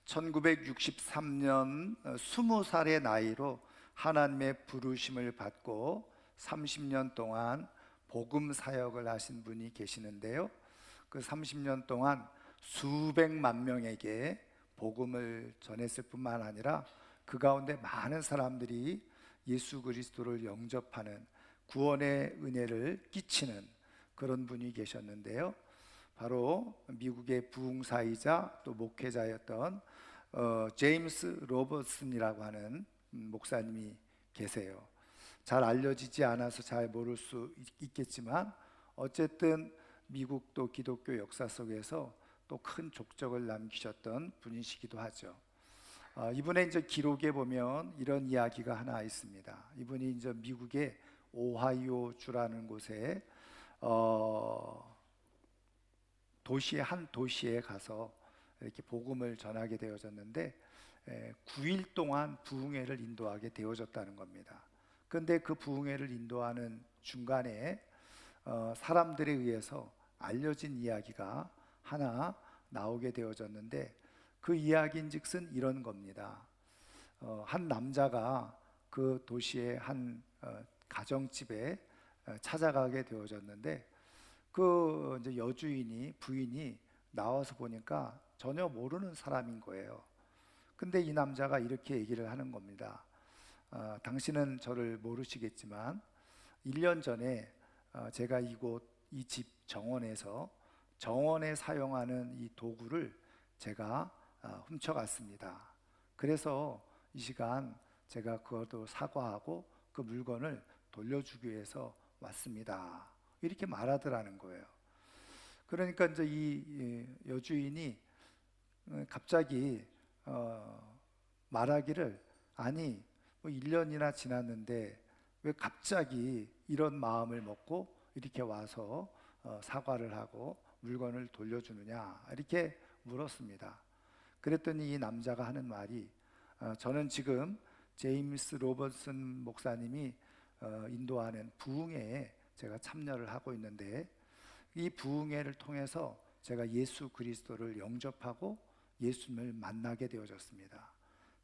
1963년 20살의 나이로 하나님의 부르심을 받고 30년 동안 복음 사역을 하신 분이 계시는데요. 그 30년 동안 수백만 명에게 복음을 전했을 뿐만 아니라 그 가운데 많은 사람들이 예수 그리스도를 영접하는 구원의 은혜를 끼치는 그런 분이 계셨는데요. 바로 미국의 부흥사이자 또 목회자였던 제임스 로버슨이라고 하는 목사님이 계세요. 잘 알려지지 않아서 잘 모를 수 있겠지만 어쨌든 미국 또 기독교 역사 속에서 또 큰 족적을 남기셨던 분이시기도 하죠. 이분의 이제 기록에 보면 이런 이야기가 하나 있습니다. 이분이 이제 미국의 오하이오 주라는 곳에 한 도시에 가서 이렇게 복음을 전하게 되어졌는데 9일 동안 부흥회를 인도하게 되어졌다는 겁니다. 그런데 그 부흥회를 인도하는 중간에 사람들에 의해서 알려진 이야기가 하나 나오게 되어졌는데 그 이야기인즉슨 이런 겁니다. 한 남자가 그 도시의 한 가정집에 찾아가게 되어졌는데 그 이제 부인이 나와서 보니까 전혀 모르는 사람인 거예요. 근데 이 남자가 이렇게 얘기를 하는 겁니다. 당신은 저를 모르시겠지만 1년 전에 제가 이 집 정원에 사용하는 이 도구를 제가 훔쳐갔습니다. 그래서 이 시간 제가 그것도 사과하고 그 물건을 돌려주기 위해서 왔습니다. 이렇게 말하더라는 거예요. 그러니까 이제 이 여주인이 갑자기 말하기를, 아니 뭐 1년이나 지났는데 왜 갑자기 이런 마음을 먹고 이렇게 와서 사과를 하고 물건을 돌려주느냐 이렇게 물었습니다. 그랬더니 이 남자가 하는 말이, 저는 지금 제임스 로버슨 목사님이 인도하는 부흥회에 제가 참여를 하고 있는데 이 부흥회를 통해서 제가 예수 그리스도를 영접하고 예수님을 만나게 되어졌습니다.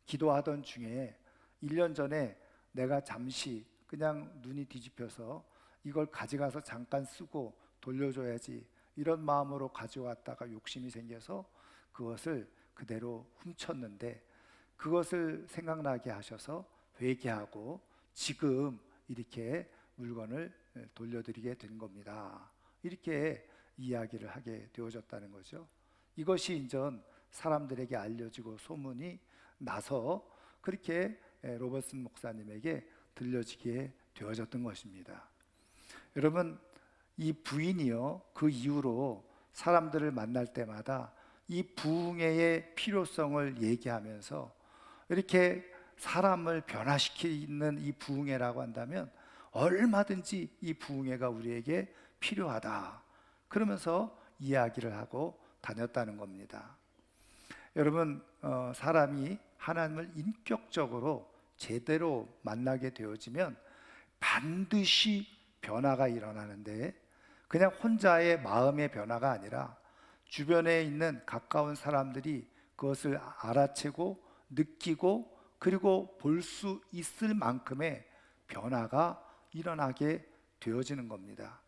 기도하던 중에 1년 전에 내가 잠시 그냥 눈이 뒤집혀서 이걸 가져가서 잠깐 쓰고 돌려줘야지 이런 마음으로 가져왔다가 욕심이 생겨서 그것을 그대로 훔쳤는데 그것을 생각나게 하셔서 회개하고 지금 이렇게 물건을 돌려드리게 된 겁니다. 이렇게 이야기를 하게 되어졌다는 거죠. 이것이 인전 사람들에게 알려지고 소문이 나서 그렇게 로버슨 목사님에게 들려지게 되어졌던 것입니다. 여러분, 이 부인이요, 그 이후로 사람들을 만날 때마다 이 부흥회의 필요성을 얘기하면서 이렇게 사람을 변화시키는 이 부흥회라고 한다면 얼마든지 이 부흥회가 우리에게 필요하다 그러면서 이야기를 하고 다녔다는 겁니다. 여러분, 사람이 하나님을 인격적으로 제대로 만나게 되어지면 반드시 변화가 일어나는데 그냥 혼자의 마음의 변화가 아니라 주변에 있는 가까운 사람들이 그것을 알아채고 느끼고 그리고 볼 수 있을 만큼의 변화가 일어나게 되어지는 겁니다.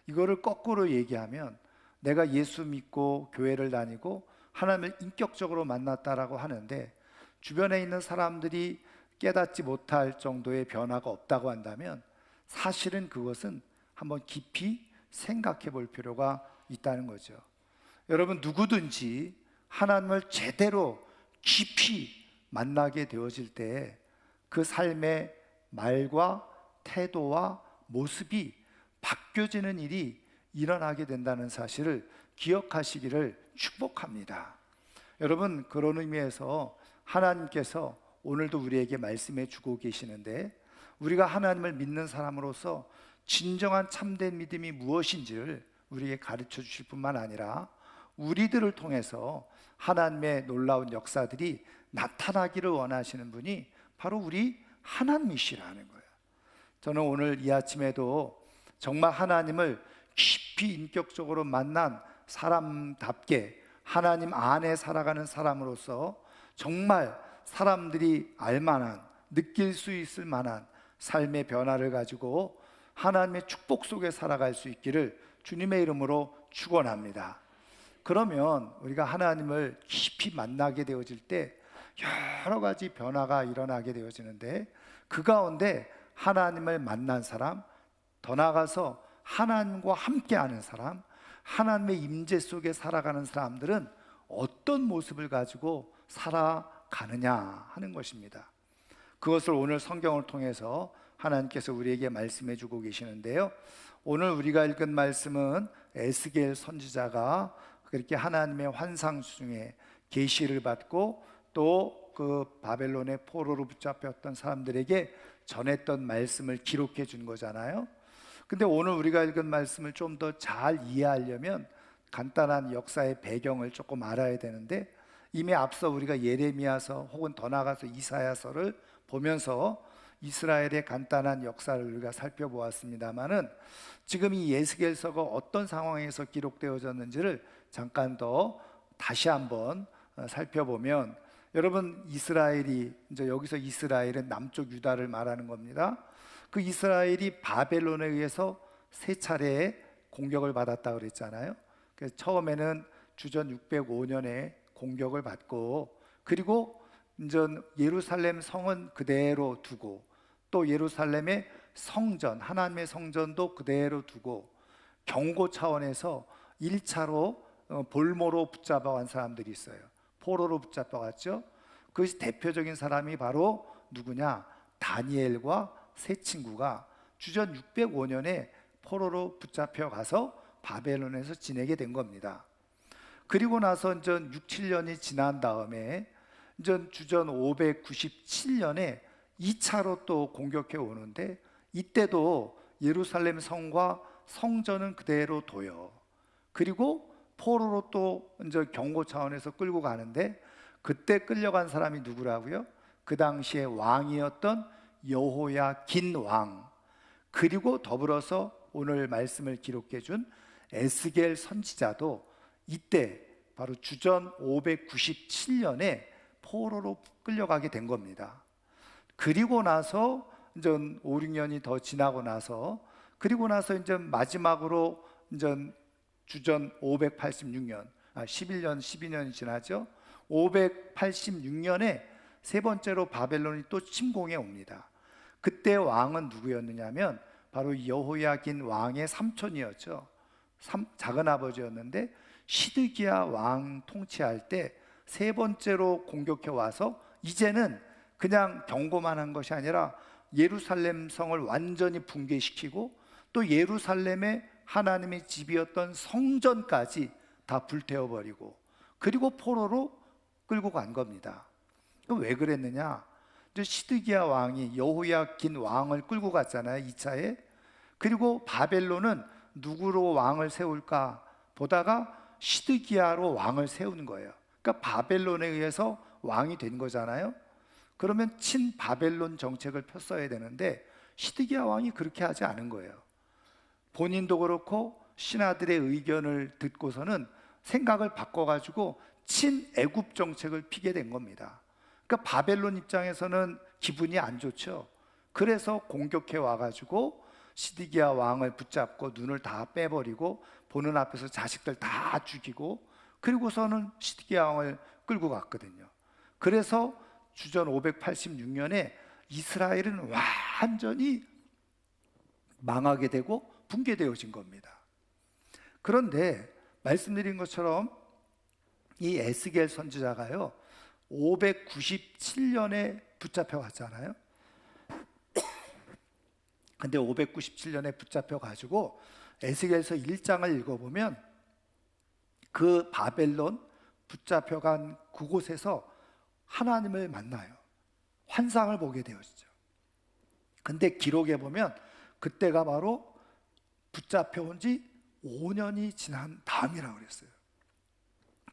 이거를 거꾸로 얘기하면 내가 예수 믿고 교회를 다니고 하나님을 인격적으로 만났다라고 하는데 주변에 있는 사람들이 깨닫지 못할 정도의 변화가 없다고 한다면 사실은 그것은 한번 깊이 생각해 볼 필요가 있다는 거죠. 여러분, 누구든지 하나님을 제대로 깊이 만나게 되어질 때 그 삶의 말과 태도와 모습이 바뀌어지는 일이 일어나게 된다는 사실을 기억하시기를 축복합니다. 여러분, 그런 의미에서 하나님께서 오늘도 우리에게 말씀해 주고 계시는데 우리가 하나님을 믿는 사람으로서 진정한 참된 믿음이 무엇인지를 우리에게 가르쳐 주실 뿐만 아니라 우리들을 통해서 하나님의 놀라운 역사들이 나타나기를 원하시는 분이 바로 우리 하나님이시라는 거예요. 저는 오늘 이 아침에도 정말 하나님을 깊이 인격적으로 만난 사람답게 하나님 안에 살아가는 사람으로서 정말 사람들이 알만한, 느낄 수 있을 만한 삶의 변화를 가지고 하나님의 축복 속에 살아갈 수 있기를 주님의 이름으로 축원합니다. 그러면 우리가 하나님을 깊이 만나게 되어질 때 여러 가지 변화가 일어나게 되어지는데, 그 가운데 하나님을 만난 사람, 더 나아가서 하나님과 함께하는 사람, 하나님의 임재 속에 살아가는 사람들은 어떤 모습을 가지고 살아가느냐 하는 것입니다. 그것을 오늘 성경을 통해서 하나님께서 우리에게 말씀해 주고 계시는데요, 오늘 우리가 읽은 말씀은 에스겔 선지자가 그렇게 하나님의 환상 중에 계시를 받고 또 그 바벨론의 포로로 붙잡혔던 사람들에게 전했던 말씀을 기록해 준 거잖아요. 근데 오늘 우리가 읽은 말씀을 좀 더 잘 이해하려면 간단한 역사의 배경을 조금 알아야 되는데, 이미 앞서 우리가 예레미야서 혹은 더 나아가서 이사야서를 보면서 이스라엘의 간단한 역사를 우리가 살펴보았습니다마는, 지금 이 에스겔서가 어떤 상황에서 기록되어졌는지를 잠깐 더 다시 한번 살펴보면, 여러분, 이스라엘이, 이제 여기서 이스라엘은 남쪽 유다를 말하는 겁니다. 그 이스라엘이 바벨론에 의해서 세 차례의 공격을 받았다 그랬잖아요. 그래서 처음에는 주전 605년에 공격을 받고, 그리고 이제 예루살렘 성은 그대로 두고, 또 예루살렘의 성전, 하나님의 성전도 그대로 두고, 경고 차원에서 1차로 볼모로 붙잡아간 사람들이 있어요. 포로로 붙잡아갔죠. 그것이 대표적인 사람이 바로 누구냐? 다니엘과 세 친구가 주전 605년에 포로로 붙잡혀 가서 바벨론에서 지내게 된 겁니다. 그리고 나서 이제 6, 7년이 지난 다음에 이제 주전 597년에 2차로 또 공격해 오는데, 이때도 예루살렘 성과 성전은 그대로 둬요. 그리고 포로로 또 이제 경고 차원에서 끌고 가는데, 그때 끌려간 사람이 누구라고요? 그 당시에 왕이었던 여호야긴 왕, 그리고 더불어서 오늘 말씀을 기록해 준 에스겔 선지자도 이때 바로 주전 597년에 포로로 끌려가게 된 겁니다. 그리고 나서 이제 5, 6년이 더 지나고 나서, 그리고 나서 이제 마지막으로 이제 주전 586년, 11년, 12년이 지나죠. 586년에 세 번째로 바벨론이 또 침공해 옵니다. 그때 왕은 누구였느냐면 바로 여호야긴 왕의 삼촌이었죠. 작은 아버지였는데, 시드기야 왕 통치할 때 세 번째로 공격해 와서 이제는 그냥 경고만 한 것이 아니라 예루살렘 성을 완전히 붕괴시키고, 또 예루살렘에 하나님의 집이었던 성전까지 다 불태워버리고, 그리고 포로로 끌고 간 겁니다. 왜 그랬느냐? 시드기야 왕이 여호야긴 왕을 끌고 갔잖아요, 2차에. 그리고 바벨론은 누구로 왕을 세울까 보다가 시드기야로 왕을 세우는 거예요. 그러니까 바벨론에 의해서 왕이 된 거잖아요. 그러면 친 바벨론 정책을 폈어야 되는데 시드기야 왕이 그렇게 하지 않은 거예요. 본인도 그렇고 신하들의 의견을 듣고서는 생각을 바꿔가지고 친애굽 정책을 피게 된 겁니다. 그러니까 바벨론 입장에서는 기분이 안 좋죠. 그래서 공격해 와가지고 시드기야 왕을 붙잡고 눈을 다 빼버리고 보는 앞에서 자식들 다 죽이고, 그리고서는 시드기야 왕을 끌고 갔거든요. 그래서 주전 586년에 이스라엘은 완전히 망하게 되고 붕괴되어진 겁니다. 그런데 말씀드린 것처럼 이 에스겔 선지자가요 597년에 붙잡혀 갔잖아요. 근데 597년에 붙잡혀 가지고 에스겔서 1장을 읽어보면 그 바벨론 붙잡혀 간 그곳에서 하나님을 만나요. 환상을 보게 되어지죠. 근데 기록에 보면 그때가 바로 붙잡혀 온 지 5년이 지난 다음이라고 그랬어요.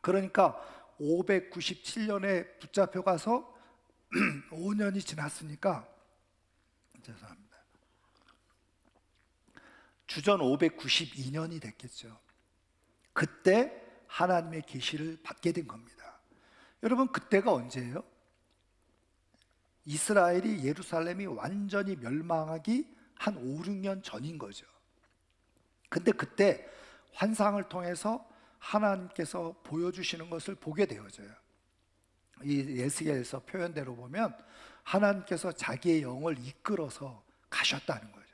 그러니까 597년에 붙잡혀 가서 5년이 지났으니까, 죄송합니다, 주전 592년이 됐겠죠. 그때 하나님의 계시를 받게 된 겁니다. 여러분, 그때가 언제예요? 이스라엘이, 예루살렘이 완전히 멸망하기 한 5, 6년 전인 거죠. 근데 그때 환상을 통해서 하나님께서 보여주시는 것을 보게 되어져요. 이 에스겔서 표현대로 보면 하나님께서 자기의 영을 이끌어서 가셨다는 거죠.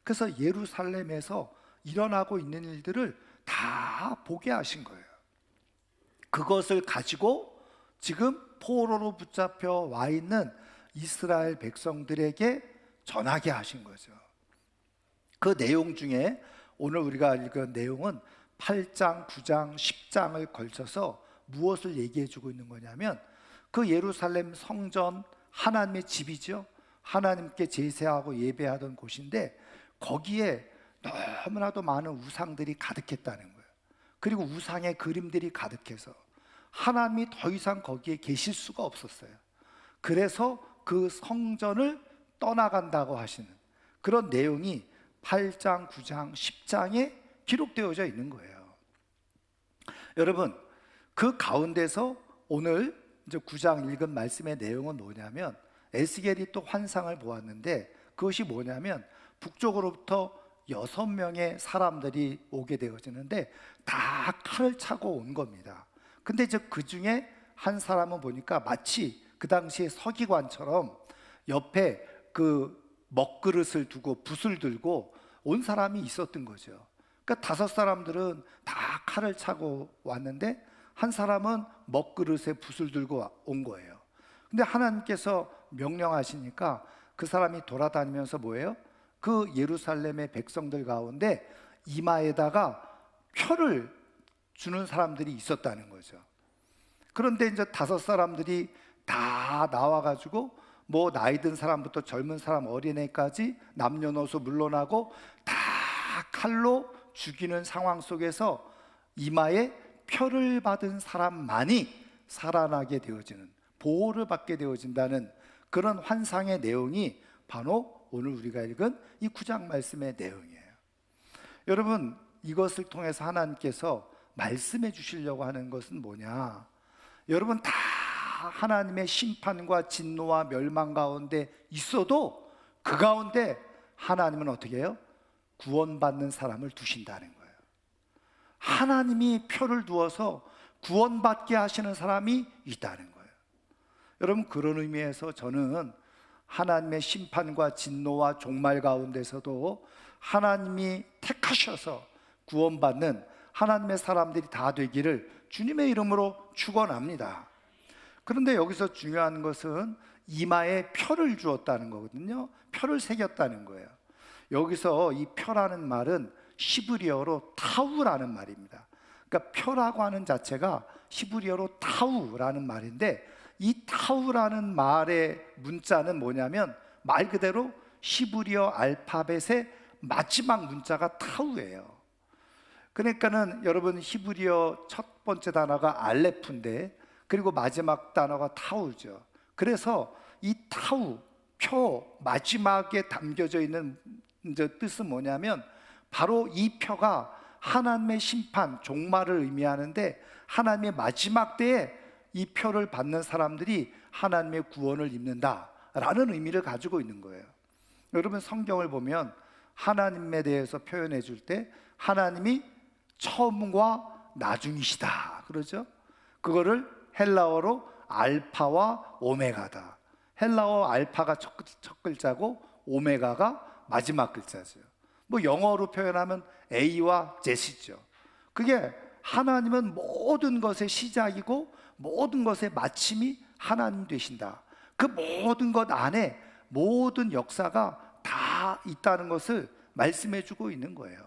그래서 예루살렘에서 일어나고 있는 일들을 다 보게 하신 거예요. 그것을 가지고 지금 포로로 붙잡혀 와 있는 이스라엘 백성들에게 전하게 하신 거죠. 그 내용 중에 오늘 우리가 읽은 내용은 8장, 9장, 10장을 걸쳐서 무엇을 얘기해 주고 있는 거냐면, 그 예루살렘 성전, 하나님의 집이죠. 하나님께 제사하고 예배하던 곳인데 거기에 너무나도 많은 우상들이 가득했다는 거예요. 그리고 우상의 그림들이 가득해서 하나님이 더 이상 거기에 계실 수가 없었어요. 그래서 그 성전을 떠나간다고 하시는 그런 내용이 8장, 9장, 10장에 기록되어져 있는 거예요. 여러분, 그 가운데서 오늘 이제 9장 읽은 말씀의 내용은 뭐냐면, 에스겔이 또 환상을 보았는데 그것이 뭐냐면, 북쪽으로부터 6명의 사람들이 오게 되어지는데 다 칼을 차고 온 겁니다. 근데 이제 그 중에 한 사람은 보니까 마치 그 당시에 서기관처럼 옆에 그 먹그릇을 두고 붓을 들고 온 사람이 있었던 거죠. 그러니까 5사람들은 다 칼을 차고 왔는데 한 사람은 먹그릇에 붓을 들고 온 거예요. 근데 하나님께서 명령하시니까 그 사람이 돌아다니면서 뭐예요? 그 예루살렘의 백성들 가운데 이마에다가 표를 주는 사람들이 있었다는 거죠. 그런데 이제 5사람들이 다 나와가지고 뭐 나이 든 사람부터 젊은 사람, 어린애까지 남녀노소 물러나고 다 칼로 죽이는 상황 속에서 이마에 표를 받은 사람만이 살아나게 되어지는, 보호를 받게 되어진다는 그런 환상의 내용이 바로 오늘 우리가 읽은 이 9장 말씀의 내용이에요. 여러분, 이것을 통해서 하나님께서 말씀해 주시려고 하는 것은 뭐냐? 여러분, 다 하나님의 심판과 진노와 멸망 가운데 있어도 그 가운데 하나님은 어떻게 해요? 구원받는 사람을 두신다는 거예요. 하나님이 표를 두어서 구원받게 하시는 사람이 있다는 거예요. 여러분, 그런 의미에서 저는 하나님의 심판과 진노와 종말 가운데서도 하나님이 택하셔서 구원받는 하나님의 사람들이 다 되기를 주님의 이름으로 축원합니다. 그런데 여기서 중요한 것은 이마에 표를 주었다는 거거든요. 표를 새겼다는 거예요. 여기서 이 표라는 말은 히브리어로 타우라는 말입니다. 그러니까 표라고 하는 자체가 히브리어로 타우라는 말인데, 이 타우라는 말의 문자는 뭐냐면 말 그대로 히브리어 알파벳의 마지막 문자가 타우예요. 그러니까는 여러분, 히브리어 첫 번째 단어가 알레프인데 그리고 마지막 단어가 타우죠. 그래서 이 타우, 표 마지막에 담겨져 있는 뜻은 뭐냐면 바로 이 표가 하나님의 심판, 종말을 의미하는데, 하나님의 마지막 때에 이 표를 받는 사람들이 하나님의 구원을 입는다라는 의미를 가지고 있는 거예요. 여러분, 성경을 보면 하나님에 대해서 표현해 줄 때 하나님이 처음과 나중이시다 그러죠. 그거를 헬라어로 알파와 오메가다. 헬라어 알파가 첫 글자고 오메가가 마지막 글자죠. 뭐 영어로 표현하면 A와 Z죠. 그게 하나님은 모든 것의 시작이고 모든 것의 마침이 하나님 되신다. 그 모든 것 안에 모든 역사가 다 있다는 것을 말씀해 주고 있는 거예요.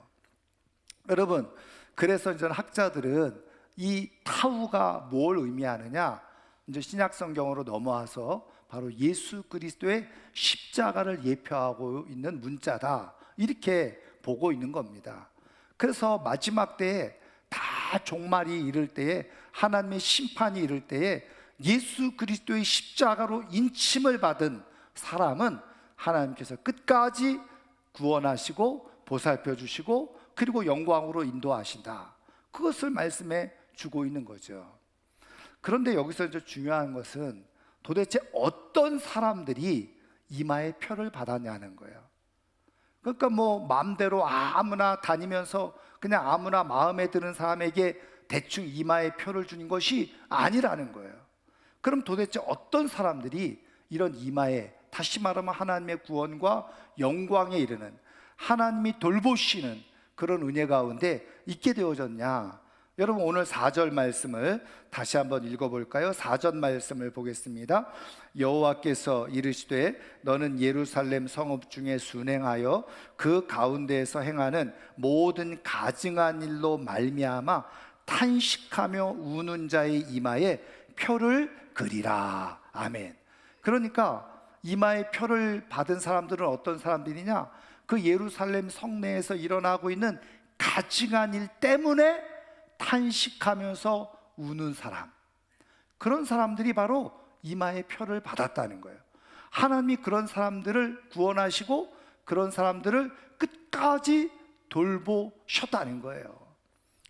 여러분, 그래서 이제 학자들은 이 타우가 뭘 의미하느냐, 이제 신약 성경으로 넘어와서 바로 예수 그리스도의 십자가를 예표하고 있는 문자다, 이렇게 보고 있는 겁니다. 그래서 마지막 때에 다 종말이 이를 때에, 하나님의 심판이 이를 때에 예수 그리스도의 십자가로 인침을 받은 사람은 하나님께서 끝까지 구원하시고 보살펴 주시고 그리고 영광으로 인도하신다. 그것을 말씀해 주고 있는 거죠. 그런데 여기서 이제 중요한 것은 도대체 어떤 사람들이 이마에 표를 받았냐는 거예요. 그러니까 뭐 마음대로 아무나 다니면서 그냥 아무나 마음에 드는 사람에게 대충 이마에 표를 주는 것이 아니라는 거예요. 그럼 도대체 어떤 사람들이 이런 이마에, 다시 말하면 하나님의 구원과 영광에 이르는, 하나님이 돌보시는 그런 은혜 가운데 있게 되어졌냐? 여러분, 오늘 4절 말씀을 다시 한번 읽어볼까요? 4절 말씀을 보겠습니다. 여호와께서 이르시되 너는 예루살렘 성읍 중에 순행하여 그 가운데에서 행하는 모든 가증한 일로 말미암아 탄식하며 우는 자의 이마에 표를 그리라. 아멘. 그러니까 이마에 표를 받은 사람들은 어떤 사람들이냐? 그 예루살렘 성내에서 일어나고 있는 가증한 일 때문에 탄식하면서 우는 사람, 그런 사람들이 바로 이마에 표를 받았다는 거예요. 하나님이 그런 사람들을 구원하시고 그런 사람들을 끝까지 돌보셨다는 거예요.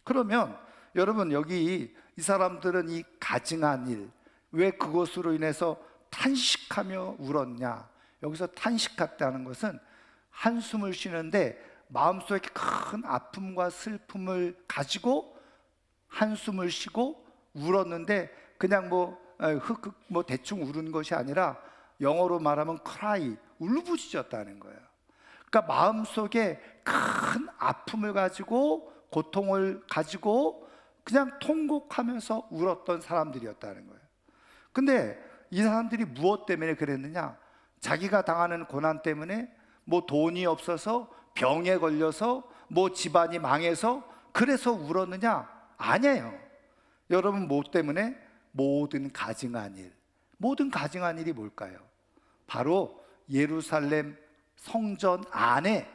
그러면 여러분, 여기 이 사람들은 이 가증한 일, 왜 그것으로 인해서 탄식하며 울었냐? 여기서 탄식했다는 것은 한숨을 쉬는데 마음속에 큰 아픔과 슬픔을 가지고 한숨을 쉬고 울었는데, 그냥 뭐 대충 울은 것이 아니라 영어로 말하면 cry, 울부짖었다는 거예요. 그러니까 마음속에 큰 아픔을 가지고, 고통을 가지고 그냥 통곡하면서 울었던 사람들이었다는 거예요. 근데 이 사람들이 무엇 때문에 그랬느냐? 자기가 당하는 고난 때문에, 뭐 돈이 없어서, 병에 걸려서, 뭐 집안이 망해서 그래서 울었느냐? 아니에요. 여러분, 뭐 때문에? 모든 가증한 일. 모든 가증한 일이 뭘까요? 바로 예루살렘 성전 안에,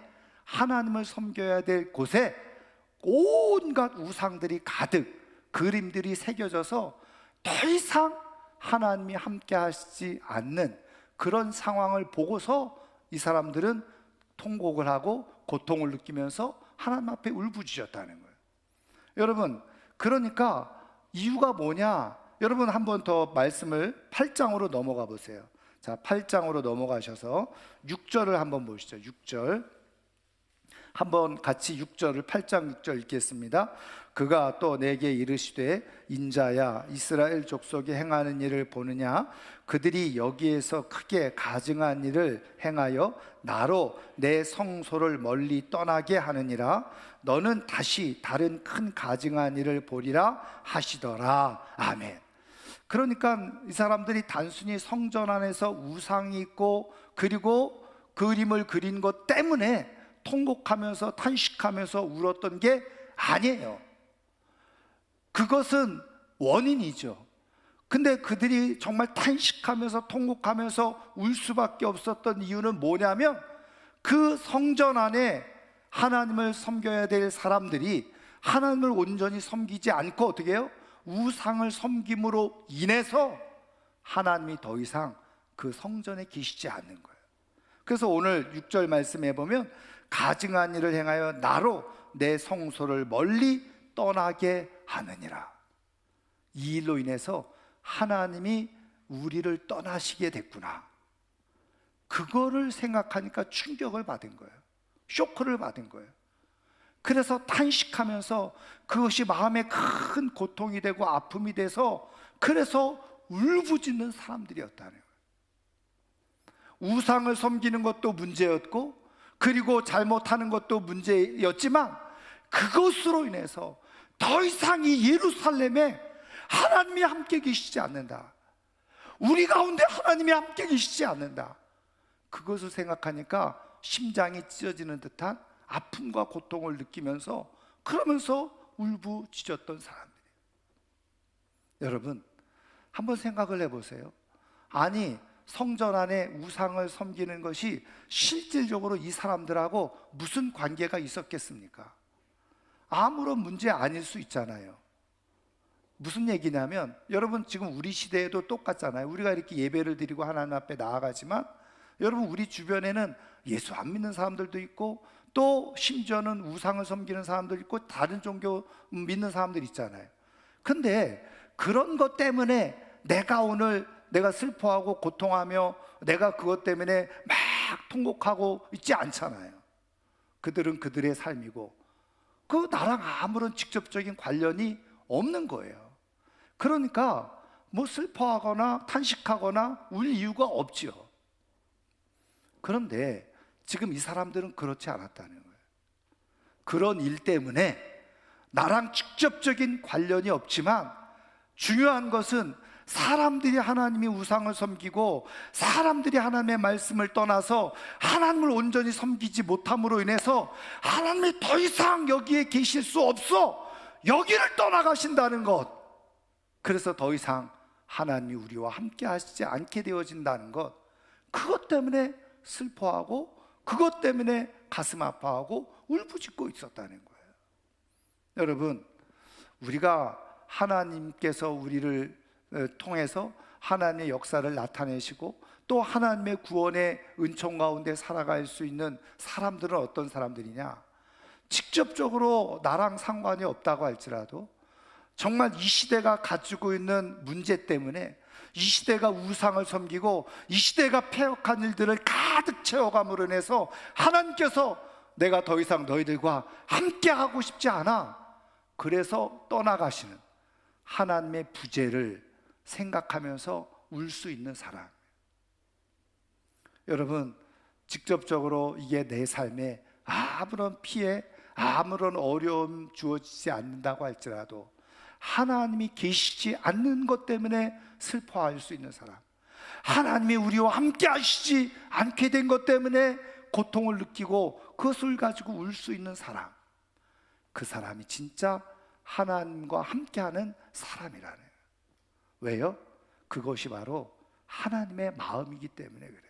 하나님을 섬겨야 될 곳에 온갖 우상들이 가득, 그림들이 새겨져서 더 이상 하나님이 함께 하시지 않는 그런 상황을 보고서 이 사람들은 통곡을 하고 고통을 느끼면서 하나님 앞에 울부짖었다는 거예요. 여러분, 그러니까 이유가 뭐냐? 여러분, 한 번 더 말씀을 8장으로 넘어가 보세요. 자, 8장으로 넘어가셔서 6절을 한번 보시죠. 6절 한번 같이 6절을 8장 6절 읽겠습니다. 그가 또 내게 이르시되 인자야, 이스라엘 족속이 행하는 일을 보느냐? 그들이 여기에서 크게 가증한 일을 행하여 나로 내 성소를 멀리 떠나게 하느니라. 너는 다시 다른 큰 가증한 일을 보리라 하시더라. 아멘. 그러니까 이 사람들이 단순히 성전 안에서 우상이 있고 그리고 그림을 그린 것 때문에 통곡하면서 탄식하면서 울었던 게 아니에요. 그것은 원인이죠. 근데 그들이 정말 탄식하면서 통곡하면서 울 수밖에 없었던 이유는 뭐냐면, 그 성전 안에 하나님을 섬겨야 될 사람들이 하나님을 온전히 섬기지 않고 어떻게 해요? 우상을 섬김으로 인해서 하나님이 더 이상 그 성전에 계시지 않는 거예요. 그래서 오늘 6절 말씀해 보면 가증한 일을 행하여 나로 내 성소를 멀리 떠나게 하느니라. 이 일로 인해서 하나님이 우리를 떠나시게 됐구나. 그거를 생각하니까 충격을 받은 거예요. 쇼크를 받은 거예요. 그래서 탄식하면서 그것이 마음에 큰 고통이 되고 아픔이 돼서 그래서 울부짖는 사람들이었다는 거예요. 우상을 섬기는 것도 문제였고 그리고 잘못하는 것도 문제였지만 그것으로 인해서 더 이상 이 예루살렘에 하나님이 함께 계시지 않는다, 우리 가운데 하나님이 함께 계시지 않는다, 그것을 생각하니까 심장이 찢어지는 듯한 아픔과 고통을 느끼면서 그러면서 울부짖었던 사람들이에요. 여러분, 한번 생각을 해보세요. 아니, 성전 안에 우상을 섬기는 것이 실질적으로 이 사람들하고 무슨 관계가 있었겠습니까? 아무런 문제 아닐 수 있잖아요. 무슨 얘기냐면, 여러분 지금 우리 시대에도 똑같잖아요. 우리가 이렇게 예배를 드리고 하나님 앞에 나아가지만 여러분, 우리 주변에는 예수 안 믿는 사람들도 있고 또 심지어는 우상을 섬기는 사람도 있고 다른 종교 믿는 사람들 있잖아요. 근데 그런 것 때문에 내가 슬퍼하고 고통하며 내가 그것 때문에 막 통곡하고 있지 않잖아요. 그들은 그들의 삶이고 그 나랑 아무런 직접적인 관련이 없는 거예요. 그러니까 뭐 슬퍼하거나 탄식하거나 울 이유가 없지요. 그런데 지금 이 사람들은 그렇지 않았다는 거예요. 그런 일 때문에 나랑 직접적인 관련이 없지만 중요한 것은 사람들이 하나님의 우상을 섬기고 사람들이 하나님의 말씀을 떠나서 하나님을 온전히 섬기지 못함으로 인해서 하나님이 더 이상 여기에 계실 수 없어, 여기를 떠나가신다는 것. 그래서 더 이상 하나님이 우리와 함께 하시지 않게 되어진다는 것, 그것 때문에 슬퍼하고 그것 때문에 가슴 아파하고 울부짖고 있었다는 거예요. 여러분, 우리가 하나님께서 우리를 통해서 하나님의 역사를 나타내시고 또 하나님의 구원의 은총 가운데 살아갈 수 있는 사람들은 어떤 사람들이냐? 직접적으로 나랑 상관이 없다고 할지라도 정말 이 시대가 가지고 있는 문제 때문에, 이 시대가 우상을 섬기고 이 시대가 패역한 일들을 가득 채워감으로 인해서 하나님께서 내가 더 이상 너희들과 함께 하고 싶지 않아, 그래서 떠나가시는 하나님의 부재를 생각하면서 울 수 있는 사람. 여러분, 직접적으로 이게 내 삶에 아무런 피해, 아무런 어려움 주어지지 않는다고 할지라도 하나님이 계시지 않는 것 때문에 슬퍼할 수 있는 사람, 하나님이 우리와 함께 하시지 않게 된 것 때문에 고통을 느끼고 그것을 가지고 울 수 있는 사람, 그 사람이 진짜 하나님과 함께하는 사람이라는 거예요. 왜요? 그것이 바로 하나님의 마음이기 때문에 그래요.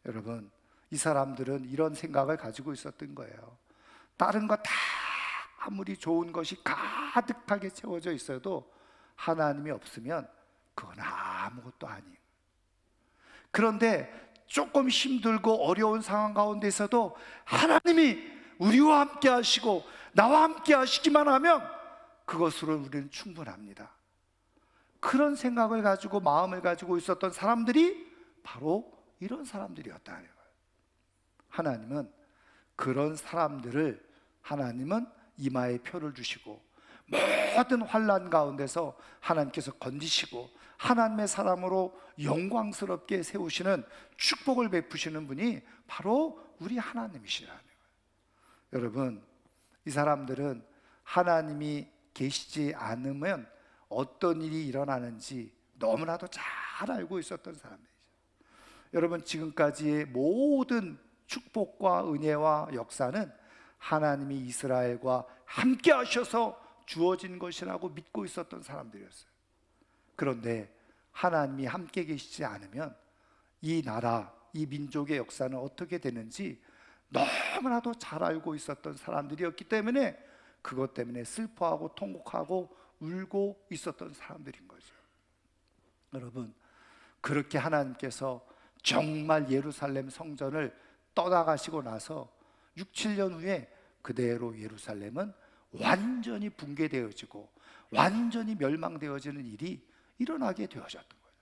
여러분, 이 사람들은 이런 생각을 가지고 있었던 거예요. 다른 거 다 아무리 좋은 것이 가득하게 채워져 있어도 하나님이 없으면 그건 아무것도 아니에요. 그런데 조금 힘들고 어려운 상황 가운데서도 하나님이 우리와 함께 하시고 나와 함께 하시기만 하면 그것으로 우리는 충분합니다. 그런 생각을 가지고, 마음을 가지고 있었던 사람들이 바로 이런 사람들이었다는 거예요. 하나님은 그런 사람들을, 하나님은 이마에 표를 주시고 모든 환난 가운데서 하나님께서 건지시고 하나님의 사람으로 영광스럽게 세우시는, 축복을 베푸시는 분이 바로 우리 하나님이시라는 거예요. 여러분, 이 사람들은 하나님이 계시지 않으면 어떤 일이 일어나는지 너무나도 잘 알고 있었던 사람들이죠. 여러분, 지금까지의 모든 축복과 은혜와 역사는 하나님이 이스라엘과 함께 하셔서 주어진 것이라고 믿고 있었던 사람들이었어요. 그런데 하나님이 함께 계시지 않으면 이 나라, 이 민족의 역사는 어떻게 되는지 너무나도 잘 알고 있었던 사람들이었기 때문에 그것 때문에 슬퍼하고 통곡하고 울고 있었던 사람들인 거죠. 여러분, 그렇게 하나님께서 정말 예루살렘 성전을 떠나가시고 나서 6, 7년 후에 그대로 예루살렘은 완전히 붕괴되어지고 완전히 멸망되어지는 일이 일어나게 되어졌던 거예요.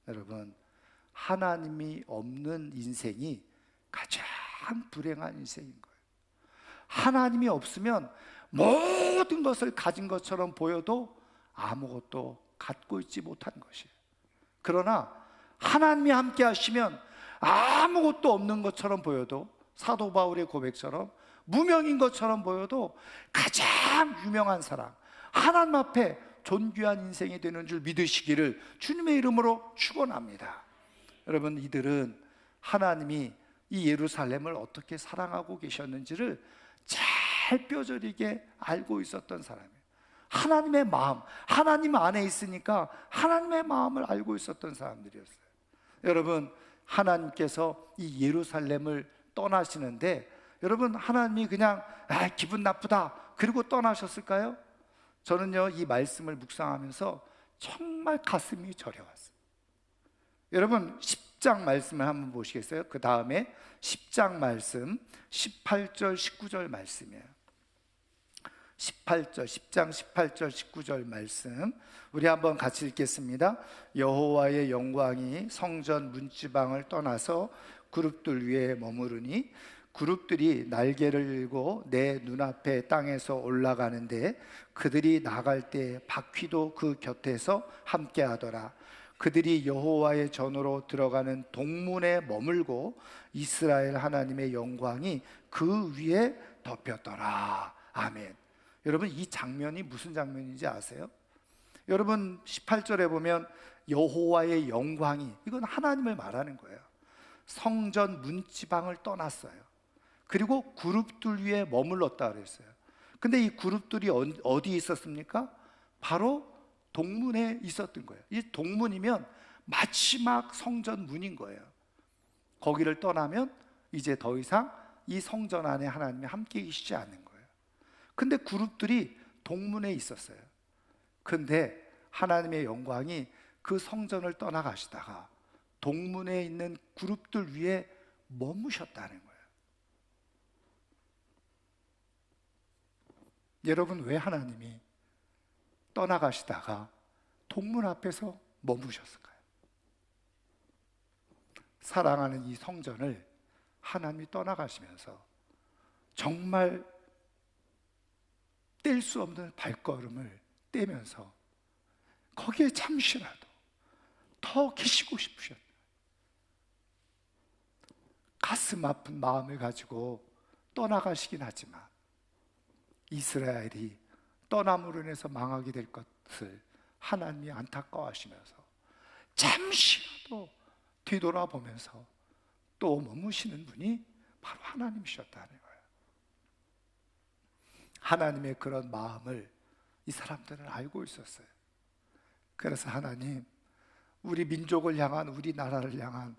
여러분, 하나님이 없는 인생이 가장 불행한 인생인 거예요. 하나님이 없으면 모든 것을 가진 것처럼 보여도 아무것도 갖고 있지 못한 것이에요. 그러나 하나님이 함께 하시면 아무것도 없는 것처럼 보여도, 사도 바울의 고백처럼 무명인 것처럼 보여도 가장 유명한 사람, 하나님 앞에 존귀한 인생이 되는 줄 믿으시기를 주님의 이름으로 축원합니다. 여러분, 이들은 하나님이 이 예루살렘을 어떻게 사랑하고 계셨는지를 잘 뼈저리게 알고 있었던 사람이에요. 하나님의 마음, 하나님 안에 있으니까 하나님의 마음을 알고 있었던 사람들이었어요. 여러분, 하나님께서 이 예루살렘을 떠나시는데, 여러분, 하나님이 그냥 기분 나쁘다 그리고 떠나셨을까요? 저는요, 이 말씀을 묵상하면서 정말 가슴이 저려왔어요. 여러분, 10장 말씀을 한번 보시겠어요? 그 다음에 10장 말씀 18절 19절 말씀이에요. 18절, 10장 18절 19절 말씀 우리 한번 같이 읽겠습니다. 여호와의 영광이 성전 문지방을 떠나서 그룹들 위에 머무르니 그룹들이 날개를 일고 내 눈앞에 땅에서 올라가는데 그들이 나갈 때 바퀴도 그 곁에서 함께하더라. 그들이 여호와의 전으로 들어가는 동문에 머물고 이스라엘 하나님의 영광이 그 위에 덮였더라. 아멘. 여러분, 이 장면이 무슨 장면인지 아세요? 여러분, 18절에 보면 여호와의 영광이, 이건 하나님을 말하는 거예요. 성전 문지방을 떠났어요. 그리고 그룹들 위에 머물렀다 그랬어요. 근데 이 그룹들이 어디 있었습니까? 바로 동문에 있었던 거예요. 이 동문이면 마지막 성전 문인 거예요. 거기를 떠나면 이제 더 이상 이 성전 안에 하나님이 함께 계시지 않는 거예요. 근데 그룹들이 동문에 있었어요. 근데 하나님의 영광이 그 성전을 떠나가시다가 동문에 있는 그룹들 위에 머무셨다는 거예요. 여러분, 왜 하나님이 떠나가시다가 동문 앞에서 머무셨을까요? 사랑하는 이 성전을 하나님이 떠나가시면서 정말 뗄 수 없는 발걸음을 떼면서 거기에 잠시라도 더 계시고 싶으셨다. 가슴 아픈 마음을 가지고 떠나가시긴 하지만 이스라엘이 떠남으로 인해서 망하게 될 것을 하나님이 안타까워하시면서 잠시라도 뒤돌아보면서 또 머무시는 분이 바로 하나님이셨다는 거예요. 하나님의 그런 마음을 이 사람들은 알고 있었어요. 그래서 하나님, 우리 민족을 향한, 우리 나라를 향한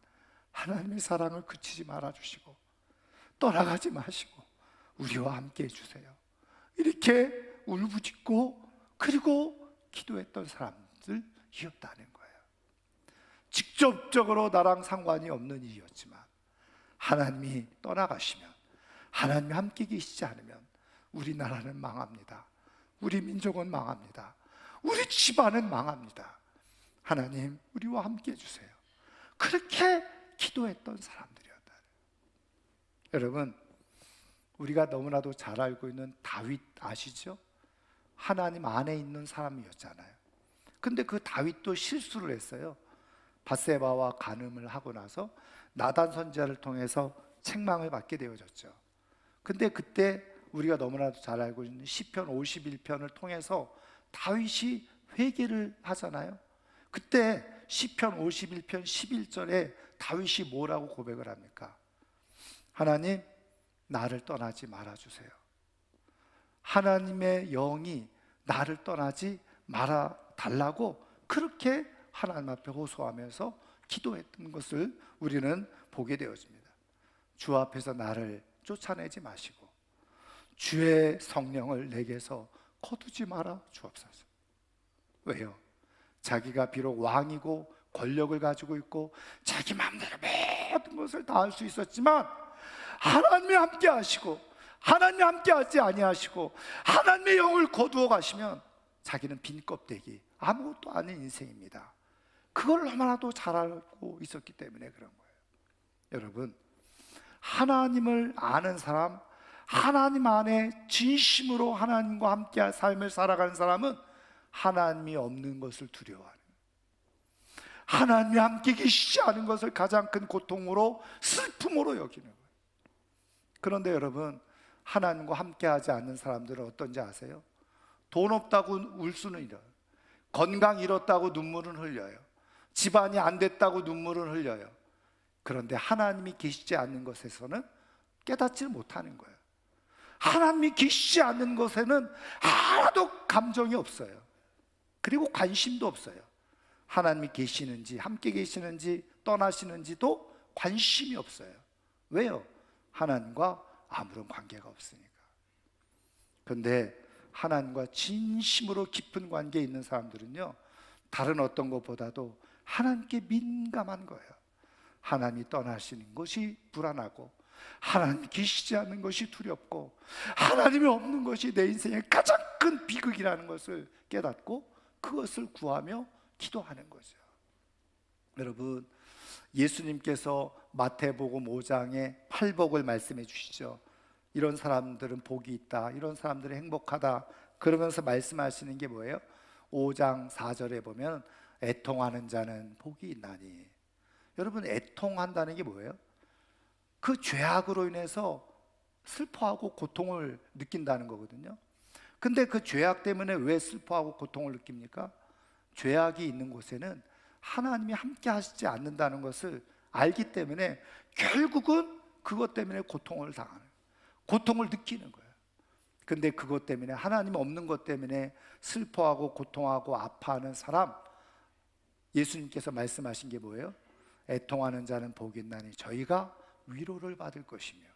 하나님의 사랑을 그치지 말아주시고 떠나가지 마시고 우리와 함께 해주세요. 이렇게 울부짖고 그리고 기도했던 사람들이었다는 거예요. 직접적으로 나랑 상관이 없는 일이었지만 하나님이 떠나가시면, 하나님이 함께 계시지 않으면 우리나라는 망합니다. 우리 민족은 망합니다. 우리 집안은 망합니다. 하나님, 우리와 함께 해주세요. 그렇게 기도했던 사람들이었다. 여러분, 우리가 너무나도 잘 알고 있는 다윗 아시죠? 하나님 안에 있는 사람이었잖아요. 근데 그 다윗도 실수를 했어요. 밧세바와 간음을 하고 나서 나단 선지자를 통해서 책망을 받게 되어졌죠. 근데 그때 우리가 너무나도 잘 알고 있는 시편 51편을 통해서 다윗이 회개를 하잖아요. 그때 시편 51편 11절에 다윗이 뭐라고 고백을 합니까? 하나님, 나를 떠나지 말아주세요. 하나님의 영이 나를 떠나지 말아달라고 그렇게 하나님 앞에 호소하면서 기도했던 것을 우리는 보게 되어집니다. 주 앞에서 나를 쫓아내지 마시고 주의 성령을 내게서 거두지 마라 주옵소서. 왜요? 자기가 비록 왕이고 권력을 가지고 있고 자기 마음대로 모든 것을 다 할 수 있었지만 하나님이 함께 하시고 하나님이 함께 하지 아니하시고 하나님의 영을 거두어 가시면 자기는 빈 껍데기, 아무것도 아닌 인생입니다. 그걸 너무나도 잘 알고 있었기 때문에 그런 거예요. 여러분, 하나님을 아는 사람, 하나님 안에 진심으로 하나님과 함께 삶을 살아가는 사람은 하나님이 없는 것을 두려워하는, 하나님이 함께 계시지 않은 것을 가장 큰 고통으로, 슬픔으로 여기는 거예요. 그런데 여러분, 하나님과 함께 하지 않는 사람들은 어떤지 아세요? 돈 없다고 울 수는 있어요. 건강 잃었다고 눈물은 흘려요. 집안이 안 됐다고 눈물은 흘려요. 그런데 하나님이 계시지 않는 것에서는 깨닫지 못하는 거예요. 하나님이 계시지 않는 것에는 하나도 감정이 없어요. 그리고 관심도 없어요. 하나님이 계시는지, 함께 계시는지, 떠나시는지도 관심이 없어요. 왜요? 하나님과 아무런 관계가 없으니까. 그런데 하나님과 진심으로 깊은 관계에 있는 사람들은요, 다른 어떤 것보다도 하나님께 민감한 거예요. 하나님이 떠나시는 것이 불안하고 하나님 계시지 않는 것이 두렵고 하나님이 없는 것이 내 인생의 가장 큰 비극이라는 것을 깨닫고 그것을 구하며 기도하는 거죠. 여러분, 예수님께서 마태복음 5장에 팔복을 말씀해 주시죠. 이런 사람들은 복이 있다, 이런 사람들은 행복하다, 그러면서 말씀하시는 게 뭐예요? 5장 4절에 보면 애통하는 자는 복이 있나니. 여러분, 애통한다는 게 뭐예요? 그 죄악으로 인해서 슬퍼하고 고통을 느낀다는 거거든요. 근데 그 죄악 때문에 왜 슬퍼하고 고통을 느낍니까? 죄악이 있는 곳에는 하나님이 함께 하시지 않는다는 것을 알기 때문에 결국은 그것 때문에 고통을 당하는, 고통을 느끼는 거예요. 근데 그것 때문에, 하나님 없는 것 때문에 슬퍼하고 고통하고 아파하는 사람, 예수님께서 말씀하신 게 뭐예요? 애통하는 자는 복이 있나니 저희가 위로를 받을 것이며,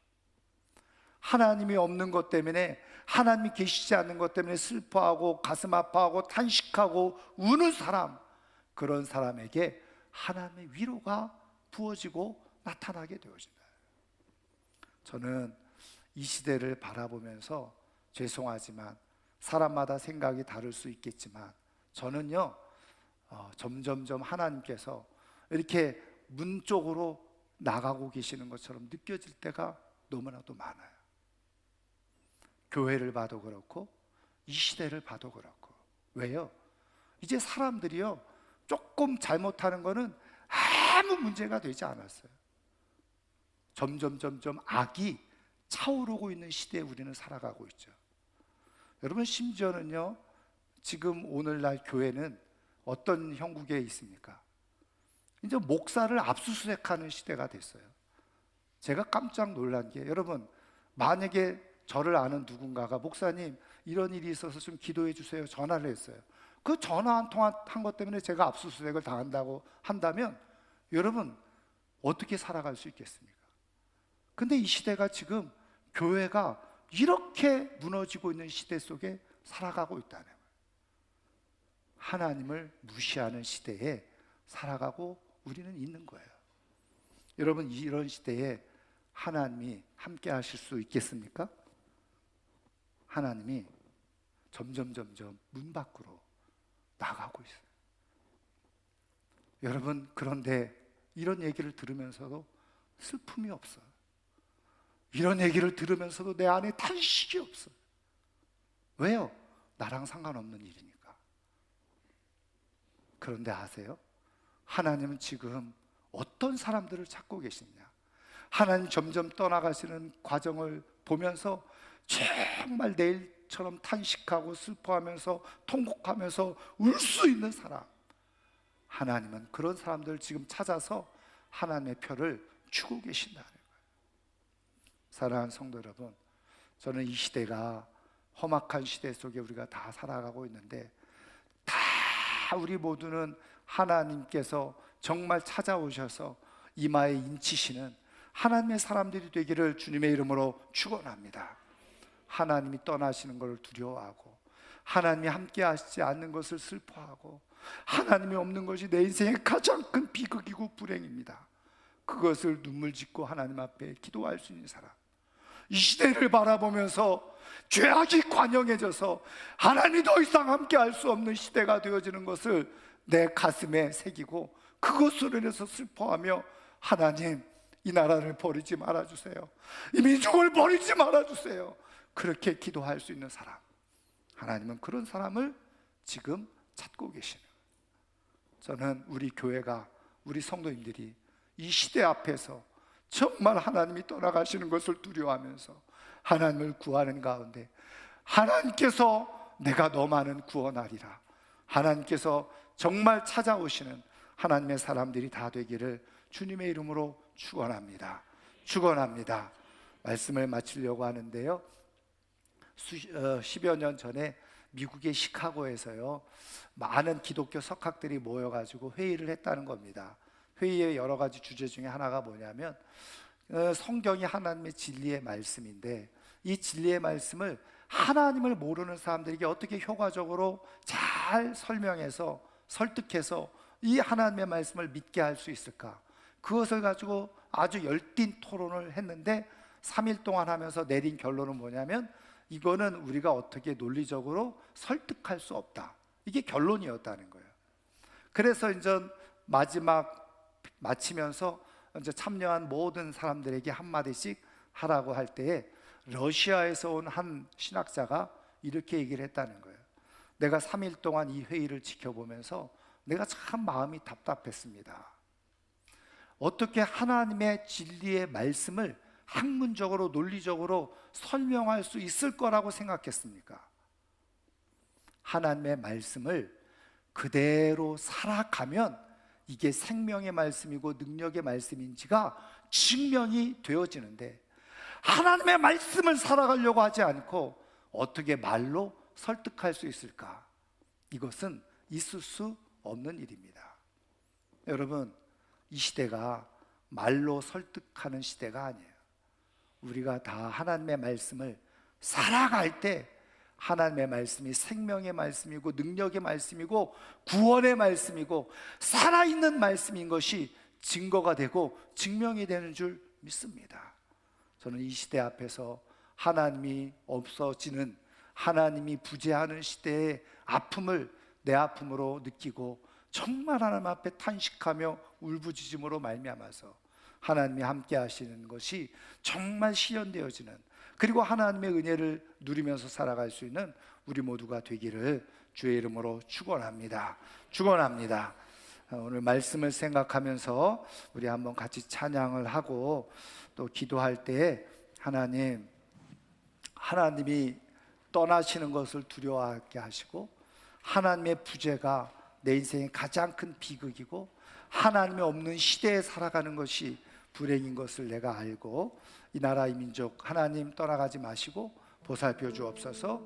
하나님이 없는 것 때문에, 하나님이 계시지 않는 것 때문에 슬퍼하고 가슴 아파하고 탄식하고 우는 사람, 그런 사람에게 하나님의 위로가 부어지고 나타나게 되어진다. 저는 이 시대를 바라보면서, 죄송하지만 사람마다 생각이 다를 수 있겠지만, 저는요 점점점 하나님께서 이렇게 문 쪽으로 나가고 계시는 것처럼 느껴질 때가 너무나도 많아요. 교회를 봐도 그렇고 이 시대를 봐도 그렇고. 왜요? 이제 사람들이요 조금 잘못하는 거는 아무 문제가 되지 않았어요. 점점 악이 차오르고 있는 시대에 우리는 살아가고 있죠. 여러분, 심지어는요 지금 오늘날 교회는 어떤 형국에 있습니까? 이제 목사를 압수수색하는 시대가 됐어요. 제가 깜짝 놀란 게, 여러분, 만약에 저를 아는 누군가가 목사님 이런 일이 있어서 좀 기도해 주세요 전화를 했어요. 그 전화 한 통 한 것 때문에 제가 압수수색을 당한다고 한다면 여러분 어떻게 살아갈 수 있겠습니까? 근데 이 시대가 지금 교회가 이렇게 무너지고 있는 시대 속에 살아가고 있다는 거예요. 하나님을 무시하는 시대에 살아가고 우리는 있는 거예요. 여러분, 이런 시대에 하나님이 함께 하실 수 있겠습니까? 하나님이 점점 문 밖으로 나가고 있어요. 여러분, 그런데 이런 얘기를 들으면서도 슬픔이 없어요. 이런 얘기를 들으면서도 내 안에 탄식이 없어요. 왜요? 나랑 상관없는 일이니까. 그런데 아세요? 하나님은 지금 어떤 사람들을 찾고 계시냐? 하나님 점점 떠나가시는 과정을 보면서 정말 내일처럼 탄식하고 슬퍼하면서 통곡하면서 울 수 있는 사람, 하나님은 그런 사람들을 지금 찾아서 하나님의 표를 주고 계신다는 거예요. 사랑하는 성도 여러분, 저는 이 시대가 험악한 시대 속에 우리가 다 살아가고 있는데, 다 우리 모두는 하나님께서 정말 찾아오셔서 이마에 인치시는 하나님의 사람들이 되기를 주님의 이름으로 축원합니다. 하나님이 떠나시는 것을 두려워하고, 하나님이 함께 하시지 않는 것을 슬퍼하고, 하나님이 없는 것이 내 인생의 가장 큰 비극이고 불행입니다. 그것을 눈물 짓고 하나님 앞에 기도할 수 있는 사람, 이 시대를 바라보면서 죄악이 관영해져서 하나님이 더 이상 함께 할 수 없는 시대가 되어지는 것을 내 가슴에 새기고 그것으로 인해서 슬퍼하며, 하나님 이 나라를 버리지 말아주세요, 이 민족을 버리지 말아주세요, 그렇게 기도할 수 있는 사람, 하나님은 그런 사람을 지금 찾고 계시는 거예요. 저는 우리 교회가, 우리 성도님들이 이 시대 앞에서 정말 하나님이 떠나가시는 것을 두려워하면서 하나님을 구하는 가운데, 하나님께서 내가 너만은 구원하리라, 하나님께서 정말 찾아오시는 하나님의 사람들이 다 되기를 주님의 이름으로 축원합니다. 축원합니다. 말씀을 마치려고 하는데요, 10여 년 전에 미국의 시카고에서요 많은 기독교 석학들이 모여가지고 회의를 했다는 겁니다. 회의의 여러 가지 주제 중에 하나가 뭐냐면, 성경이 하나님의 진리의 말씀인데, 이 진리의 말씀을 하나님을 모르는 사람들에게 어떻게 효과적으로 잘 설명해서 설득해서 이 하나님의 말씀을 믿게 할 수 있을까? 그것을 가지고 아주 열띤 토론을 했는데 3일 동안 하면서 내린 결론은 뭐냐면 이거는 우리가 어떻게 논리적으로 설득할 수 없다. 이게 결론이었다는 거예요. 그래서 이제 마지막 마치면서 이제 참여한 모든 사람들에게 한마디씩 하라고 할 때에 러시아에서 온 한 신학자가 이렇게 얘기를 했다는 거예요. 내가 3일 동안 이 회의를 지켜보면서 내가 참 마음이 답답했습니다. 어떻게 하나님의 진리의 말씀을 학문적으로 논리적으로 설명할 수 있을 거라고 생각했습니까? 하나님의 말씀을 그대로 살아가면 이게 생명의 말씀이고 능력의 말씀인지가 증명이 되어지는데 하나님의 말씀을 살아가려고 하지 않고 어떻게 말로 설득할 수 있을까? 이것은 있을 수 없는 일입니다. 여러분, 이 시대가 말로 설득하는 시대가 아니에요. 우리가 다 하나님의 말씀을 살아갈 때 하나님의 말씀이 생명의 말씀이고 능력의 말씀이고 구원의 말씀이고 살아있는 말씀인 것이 증거가 되고 증명이 되는 줄 믿습니다. 저는 이 시대 앞에서 하나님이 없어지는, 하나님이 부재하는 시대의 아픔을 내 아픔으로 느끼고 정말 하나님 앞에 탄식하며 울부짖음으로 말미암아서 하나님이 함께 하시는 것이 정말 실현되어지는, 그리고 하나님의 은혜를 누리면서 살아갈 수 있는 우리 모두가 되기를 주의 이름으로 축원합니다. 축원합니다. 오늘 말씀을 생각하면서 우리 한번 같이 찬양을 하고 또 기도할 때에 하나님이 떠나시는 것을 두려워하게 하시고 하나님의 부재가 내 인생의 가장 큰 비극이고 하나님이 없는 시대에 살아가는 것이 불행인 것을 내가 알고 이 나라 이 민족 하나님 떠나가지 마시고 보살펴 주옵소서.